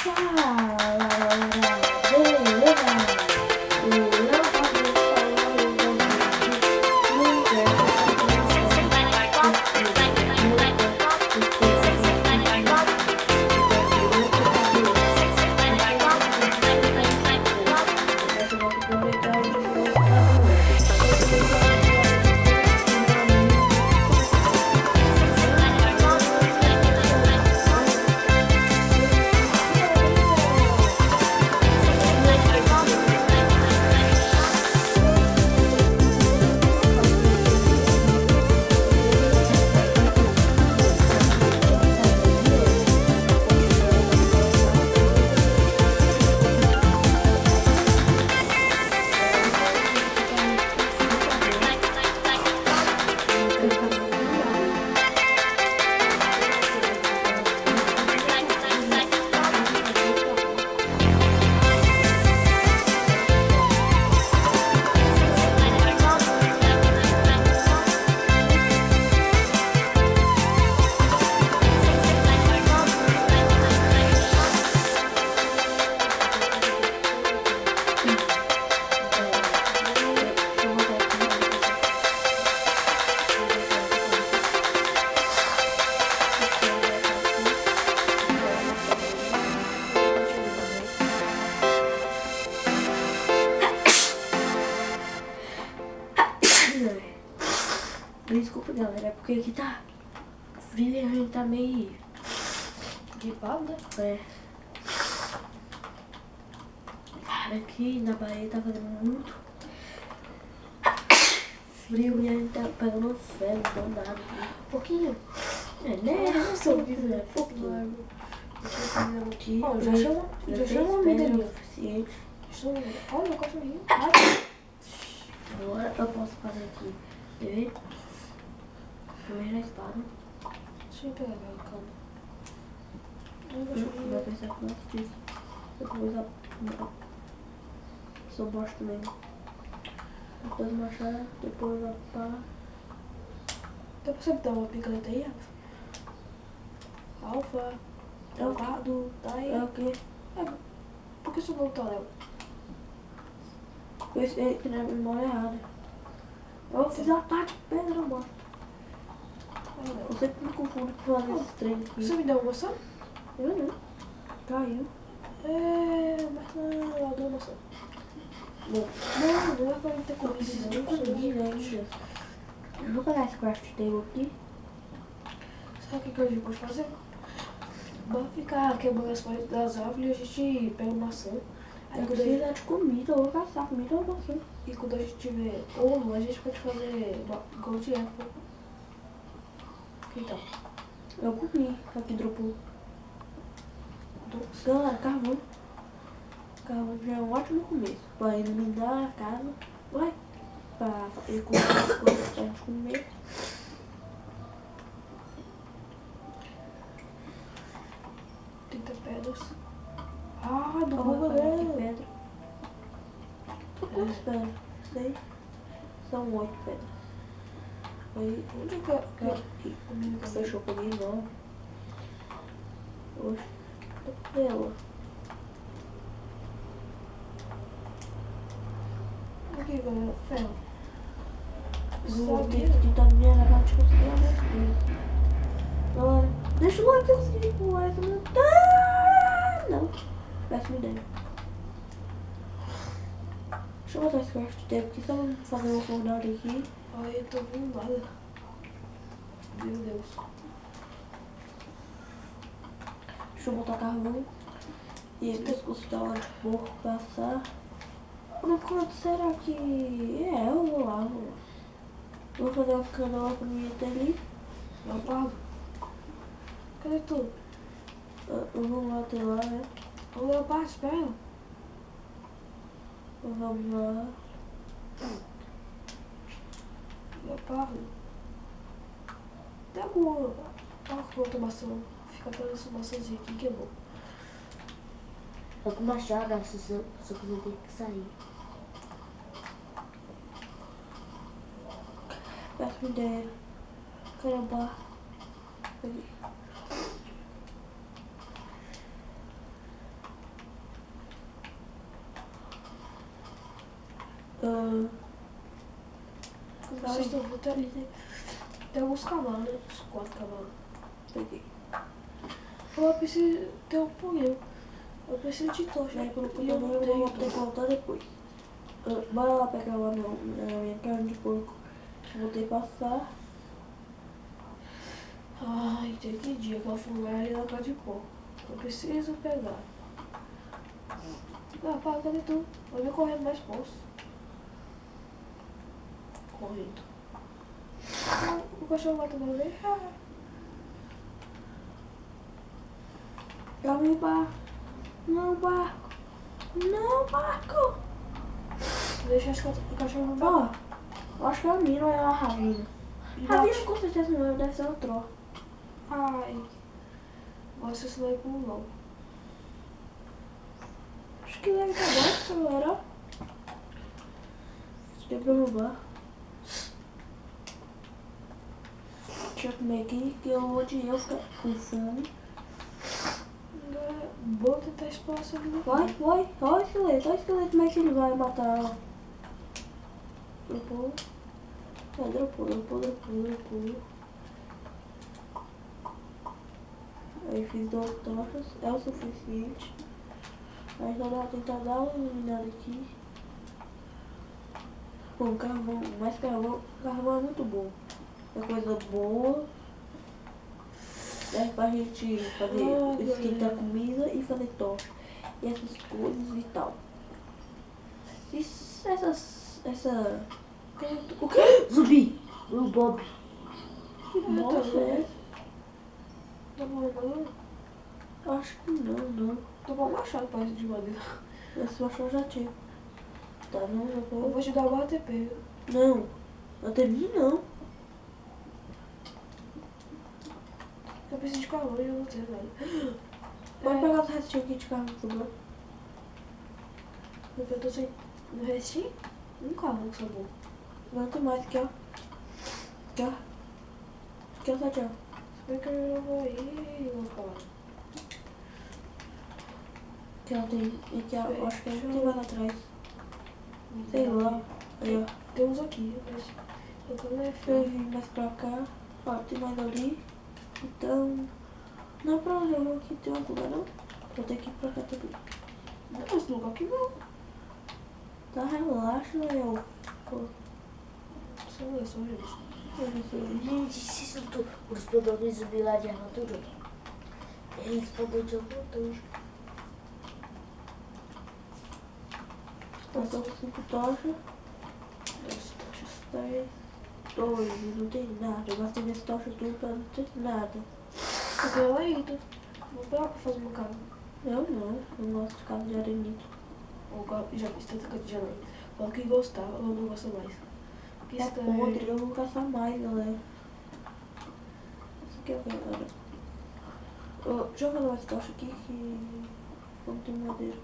Fala, galera, beleza? Desculpa, galera, é porque aqui tá frio e a gente tá meio gripado, né? É. Aqui na Bahia tá fazendo muito frio e a gente tá pegando febre, danado. Pouquinho. É, né? Não sei o que é, pouquinho. Aqui, ó, já chama uma amiga minha. Olha o cachorrinho. Agora eu posso fazer aqui. Quer ver? Primeiro na espada. Deixa eu pegar minha cama. Vai pensar com mais disso. Depois a sou bosta mesmo. Depois machado, depois a pá. Dá pra você dar uma picaneta aí, Alfa, Delgado, Dai. É o quê? Por que seu nome tá Léo? Eu entrei na memória errada. Eu fiz a parte de pedra, mano. Eu sempre me confundo por fazer esse trem aqui. Você me deu uma maçã? Eu não. Caiu. Mas não, eu dou maçã. Bom, Não é pra mim ter eu preciso de comido. conseguir, né? Eu vou pegar esse craft table aqui. Sabe o que a gente pode fazer? Bora ficar quebrando as folhas das árvores e a gente pega maçã. Aí Eu preciso de comida, eu vou caçar comida ou maçã. E quando a gente tiver ouro, a gente pode fazer gold apple. Então, Eu comi, aqui dropou. Galera, carvão. Carvão já é um ótimo começo. Pra iluminar a casa. Vai. Pra fazer coisas pra gente comer. pedras. Do Vou Google, pegar aqui né? pedra. Tô com quantas pedras? Sei. São 8 pedras. Aí, Onde é que fechou comigo, não. Oxe, tô com ela. Aqui, galera, ferro. Vou tentar minerar pra conseguir a minha. Galera, deixa o like se inscrever com essa. Não. Péssima ideia. Deixa eu botar esse craft table aqui só pra fazer uma fornalha aqui. Ai, eu tô vendo nada. Meu Deus. Deixa eu botar carvão. E esse pescoço da hora de porco passar. Mas quanto será que... eu vou lá, Eu vou fazer uma canoa pra mim até ali. Leopardo. Cadê tu? Eu vou lá até lá, né? Ô, Leopardo, espera. Vamos lá. Leopardo. Tem alguma outra maçã? Fica pegando essa maçãzinha aqui que é bom. Eu com machado, acho que só que eu tenho que sair. Péssima ideia. Caramba. Vocês estão vendo ali, tem alguns cavalos, né? Uns 4 cavalos. Peguei. Eu preciso ter um punhão. Eu preciso de tocha. Aí quando eu E eu não vou tenho. ter que voltar depois. Bora lá pegar lá minha carne de porco. Vou ter que passar. Ai, tem que dia aquela fornalha na casa de porco. Eu preciso pegar. Ah, pá, cadê tu? Vai vir correndo mais posso. Correndo. Ah, o cachorro vai toda vez. Calma aí, barco. Não, barco. Não, barco. Deixa o cachorro no Ó, barco. eu acho que é a Mira ou é a Ravina. E Ravina bate. com certeza não é, deve ser o Tro. Ai. Nossa, isso não é como não. Acho que ele tá bom, galera. Acho que é pra roubar. Deixa eu comer aqui, que eu odiei eu ficar com fome. É bom tentar explorar essa vida. Vai, olha o esqueleto, como é que ele vai matar ela. Dropou. Dropou. Aí fiz 2 tochas, é o suficiente. Aí só dá tentar dar uma iluminada aqui. Bom, carvão, mas carvão é muito bom. É coisa boa. Serve pra gente fazer esquentar comida e fazer tocha. E essas coisas e tal. Essa... O quê? Zumbi! O Bob. Nossa, é? Tá bom, não? Acho que não. Tô bom machado pra de madeira. Esse machado já tinha. Tá, não, Eu não. vou te dar o ATP. Não. Até mim não. Eu preciso de calor e eu não tenho nada. Pode pegar os restinhos aqui de carro, por favor. Porque eu tô sem no restinho. Um carro que só bom. Não tem mais aqui, ó. Aqui, ó. Aqui, ó, Sete, ó. Se bem que eu vou aí e vou falar. Aqui, ó, tem. Aqui, ó. Acho que tem mais atrás. Sei lá. Aí, ó. Tem uns aqui, mas eu tô na Deixa eu vir mais pra cá. Ó, tem mais ali. Então. Não é pra onde eu vou aqui, tem outro lugar não? Vou ter que ir pra cá também. Não, esse lugar aqui não. Tá, relaxa, eu. Pô, Só não é só isso. eu não sei. Gente, se soltou os podões zumbi lá de armadura. Eles podem de armadura. Tá só 5 tochas. 10, 2, não tem nada. Eu gastei minhas tochas tudo pra não ter nada. Eu tenho ela aí, vou pegar pra fazer uma casa. Eu não gosto de casa de arenito. Eu já fiz tanta casa de aranha. Falou que gostava, eu não gosto mais. Que É estranho. podre, eu vou caçar mais, galera. Isso aqui é o que, galera? Deixa eu fazer mais tocha aqui que não tem madeira.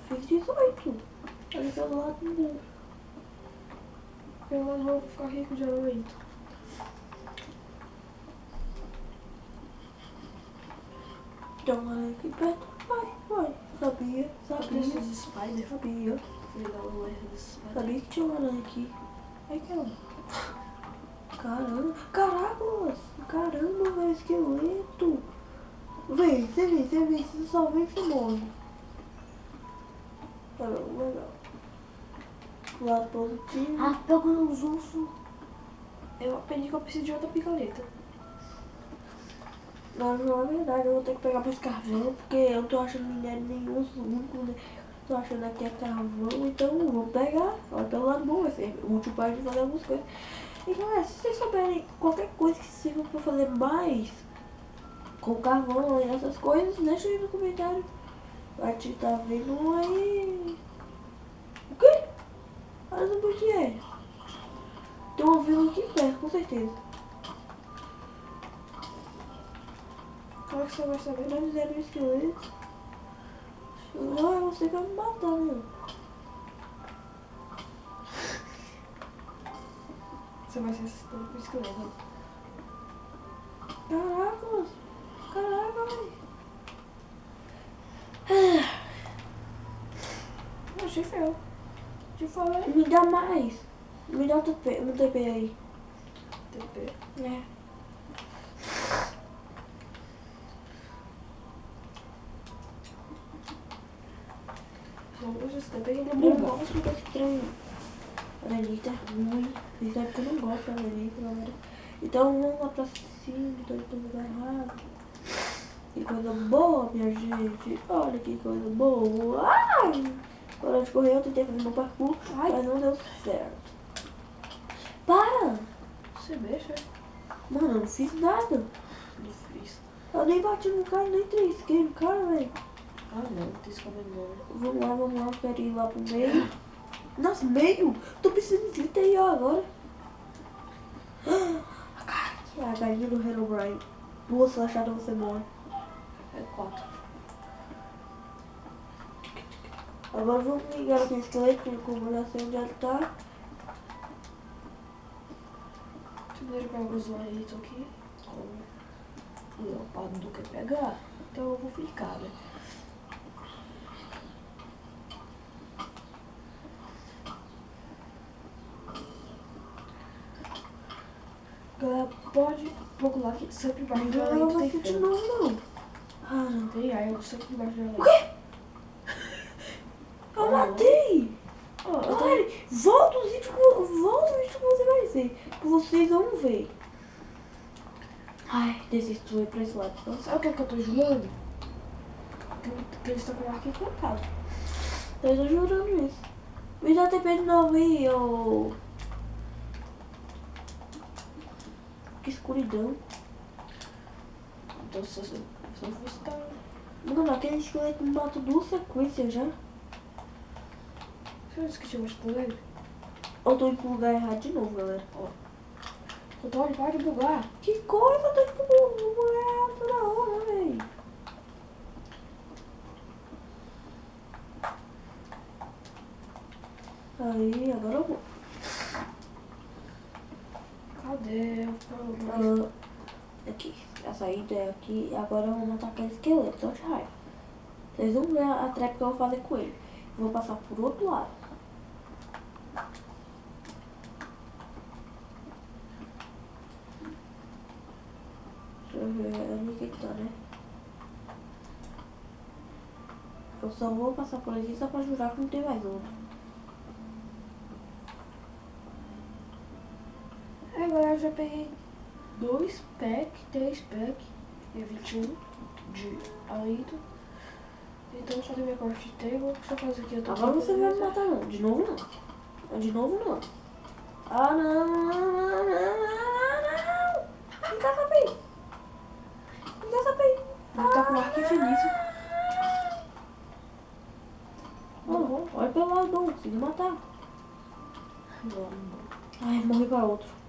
Fiz 18. Ali pelo lado não deu. Pelo menos vou ficar rico de aranha. Tem uma aranha aqui perto. Vai. Sabia. Esses spider. Sabia. Filho da mãe, esses spider. Sabia que tinha uma aranha aqui. Ai, que ela. Caramba. Caramba, velho, esqueleto. Vem, você vem. Você só vem que você morre. Legal. Lado positivo. Ah, pegou uns ursos. Eu aprendi que eu preciso de outra picareta. Não é verdade, eu vou ter que pegar mais carvão, porque eu não tô achando minério nenhum, o único que tô achando aqui é carvão, então eu vou pegar. Olha, pelo lado bom, vai ser útil pra gente fazer algumas coisas. E galera, se vocês souberem qualquer coisa que sirva pra fazer mais com carvão e essas coisas, deixa aí no comentário. A gente tá vendo aí. O quê? Olha o que é. Tem um vila aqui perto, com certeza. Como é que você vai saber? Não fizeram um esqueleto. Não, é você que vai me matar, meu. Você vai ser assistente pro esqueleto. Caraca, velho. Eu achei feio. Te falei. Me dá mais. Me dá o TP aí. TP. É. Não, hoje esse TP ele é Eu bom. não gosto desse trem. A Anitta é ruim. Isso é porque eu não gosto da Anitta, galera. Então vamos lá pra cima, tô indo no lugar errado. Que coisa boa, minha gente. Olha que coisa boa. Ai! Hora de correr, eu tentei fazer meu parkour, mas não deu certo. Para! Você mexe, Mano, eu não fiz nada. Não fiz. Eu nem bati no cara, nem trisquei no cara, velho. Ah não, não tem escondendo não. Vamos lá, quero ir lá pro meio. Nossa, meio? Tô precisando de aí agora. A galinha do Herobrine. 2 flechadas você morre. É 4. Agora vamos ligar aquele esqueleto, como eu já sei onde ele tá. Deixa eu pegar o zoito aqui. O leopardo não quer pegar, então eu vou ficar, né? Galera, pode procurar aqui sempre embaixo Não da vai lei levar tem de feno. novo, não. Ah, não. Tem aí, eu sempre embaixo da lei. O quê? Eu matei! Olha, volta o vídeo que você vai ver. Que vocês vão ver. Ai, desisto, vou ir pra esse lado. Então. Sabe o que eu tô jurando? Que eles estão com o arco encantado. Eu tô jurando isso. Me dá TP de novo aí, ô. Que escuridão. Então se eu fosse tá... Mano, aquele esqueleto me matou 2 sequências já. Você disse que tinha batido nele? Eu tô indo pro lugar errado de novo, galera. Antônio, para de bugar. Que coisa, eu tô indo pro lugar errado toda hora, véi. Aí, agora eu vou. Cadê o problema? Aqui, a saída é aqui. Agora eu vou matar aquele esqueleto, só de raiva. Vocês vão ver a trap que eu vou fazer com ele. Eu vou passar por outro lado. Deixa eu ver onde que ele tá, né? Eu só vou passar por aqui só pra jurar que não tem mais outro. Agora eu já peguei 2 pack, 3 pack e 21 de alito. Então só tem minha craft table, só fazer aqui. Eu tô Agora você vai me matar não, de novo não. De novo não. Ah não, não. Não quer saber. Não quer saber. Ele tá com arco infinito. Oh, olha pelo lado, não consegui matar. Não. Ai, morri pra outro.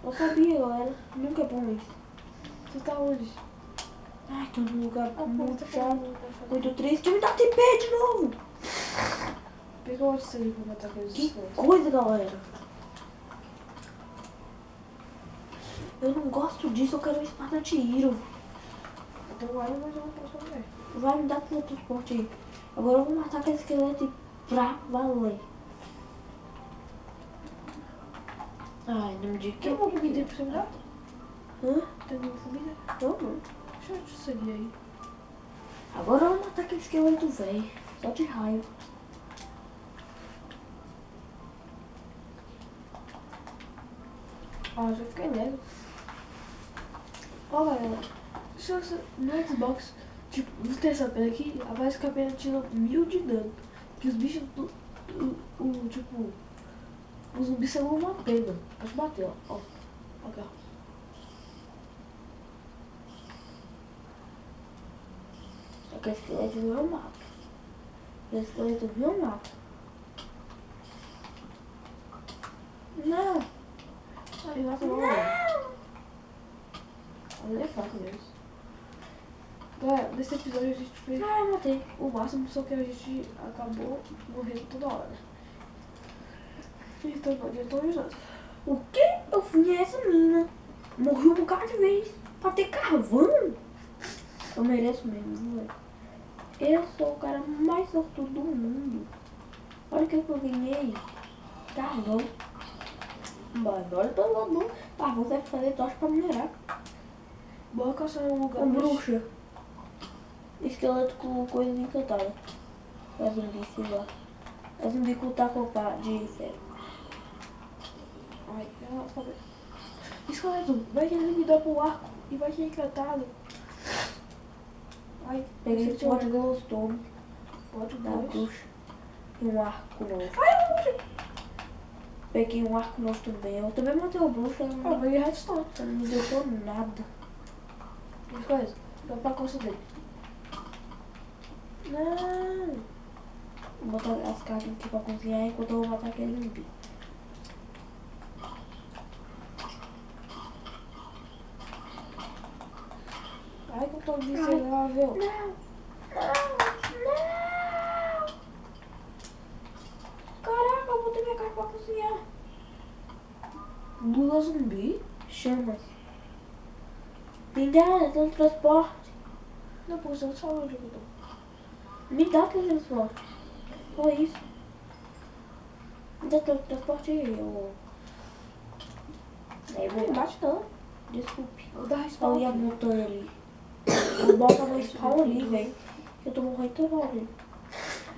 Eu sabia, galera. Nunca é bom isso. Você tá onde? Ai, tô num lugar muito chato. chato. Muito triste. Me dá TP de novo. Pega o outro sangue pra matar aqueles Que esqueletos. coisa, galera. Eu não gosto disso, eu quero uma espada tiro. Eu tenho área, mas eu não posso fazer. Vai me dar teletransporte aí. Agora eu vou matar aquele esqueleto pra valer. Ai, não me diga que Tem uma comida aí pra você me dar? Hã? Tem uma comida? Não. Deixa eu te seguir aí. Agora eu vou matar aquele esqueleto velho. Só de raiva. Ah, eu já fiquei nele. Ó, galera. Se você, no Xbox, tipo, você tem essa pena aqui, aparece que a pena tira 1000 de dano. Que os bichos, tipo, os zumbis são uma pena. Pode bater, ó. Aqui, ó. Aquele esqueleto eu mato. Aquele esqueleto eu mato. Não. Aí mata logo. Olha, é fácil mesmo. Galera, nesse episódio a gente fez Ah, eu matei. o máximo, só que a gente acabou morrendo toda hora. Então não adiantou nada. O quê? Eu fui essa mina. Morri um bocado de vez. Pra ter carvão? Eu mereço mesmo, viu, velho? Eu sou o cara mais sortudo do mundo. Olha o que eu ganhei. Carvão. Mano, olha pelo amor. Carvão deve fazer tocha pra minerar. Bora caçar um lugar. Com bruxa. Esqueleto com coisa encantada. É zumbi, sei lá. É zumbi com taco de ferro. Ai, ela tá vendo. Esqueleto, vai que ele me dá pro arco e vai que é encantado. Ai, Peguei esse pode glowstone pode da dar. bruxa. E um arco novo. Peguei um arco novo também. Eu também matei uma bruxa. Ah, Ela peguei redstone. não me deu por nada. Esqueleto, dá pra costa dele. Não. Vou botar as cartas aqui pra cozinhar enquanto eu vou matar aquele zumbi. Ai, que eu tô miserável. Não! Caraca, eu botei minha carta pra cozinhar. Lula zumbi? Chamas. Me dá teletransporte. Não, pô, você não sabe onde eu tô. Me dá teletransporte. Olha isso. Me dá teletransporte aí, ô. Aí, Não bate não. desculpe. Vou dar respawn. Olha a montanha ali. Eu boto meu spawn ali, velho. Eu tô morrendo toda hora ali.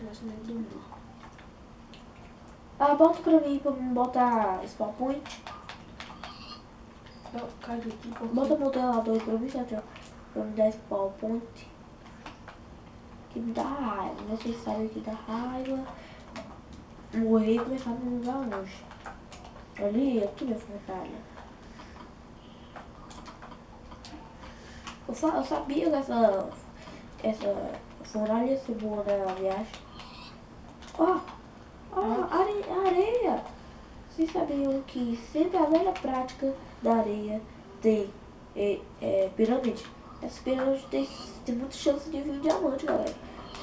Nossa, nem dormiu. Ah, bota pra mim botar spawn point. Não, cai aqui. Bota o modelador pra mim, Satya. Pra me dar spawn point. Que me dá raiva. Vocês sabem que dá raiva. Morrer e começar num lugar longe. Ali é tudo batalha. Eu sabia que essa fornalha ia ser boa na viagem. Ó, areia. Vocês sabiam que sempre a velha prática da areia tem pirâmide? Essa pirâmide tem muita chance de vir um diamante, galera.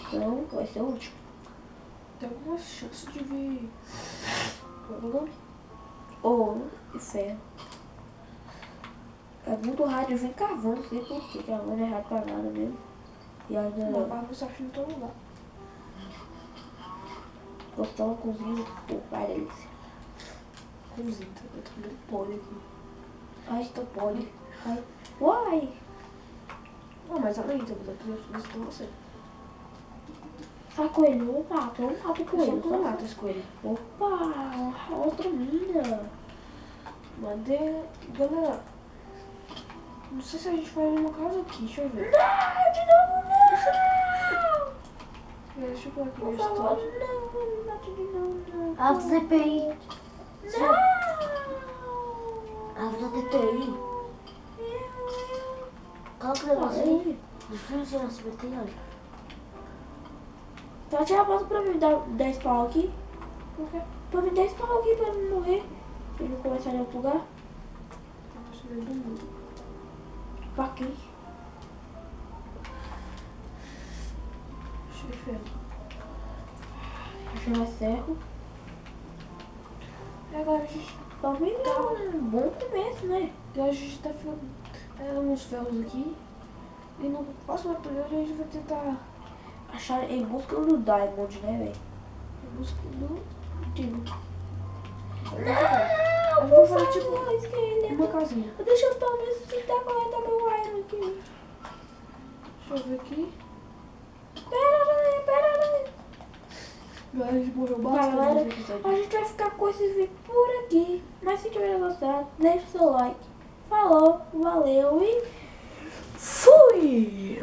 Então vai ser útil. Tem alguma chance de vir. Qual é o nome? Ouro e ferro. É muito raro de vir carvão, não sei porquê. Carvão não é raro pra nada mesmo. E ainda Não, mas você acha em todo lugar. gostar uma cozinha, pô, vai delícia. Cozinha, eu tô comendo pole aqui. Ai, tô pole. Ai, uai! Não, mas além de eu vou dar pra você. Ah, coelho, eu mato o Eu só coelho. não mato esse coelho. Opa, outra mina. Mandei. Galera, não sei se a gente vai numa casa aqui, deixa eu ver. Não, de novo não! Deixa eu pôr aqui Por no favor, estúdio. não, bate de novo não. Alto DPI. Não! Alto DPI. Coloca o negocinho. Difícil de nascimento aí, olha. Tá, tira a foto pra mim, dar 10 pau aqui. Por quê? Pra mim 10 pau aqui pra não morrer. Pra não começar em outro lugar. Eu tô meio do mundo. Pra quê? Cheio de ferro. Achei mais ferro. E agora a gente. Pra mim é um bom começo, né? Agora a gente tá ficando uns ferros aqui. E no próximo episódio a gente vai tentar. Achar em busca do Diamond, né, velho? Em busca do. Tipo. Eu vou fazer tipo esqueleto. uma casinha. Deixa eu pelo menos tentar coletar meu iron aqui. Deixa eu ver aqui. Pera. Agora a gente morreu Galera, bastante nesse episódio. a gente vai ficar com esse vídeo por aqui. Mas se tiver gostado, deixa o seu like. Falou, valeu e fui!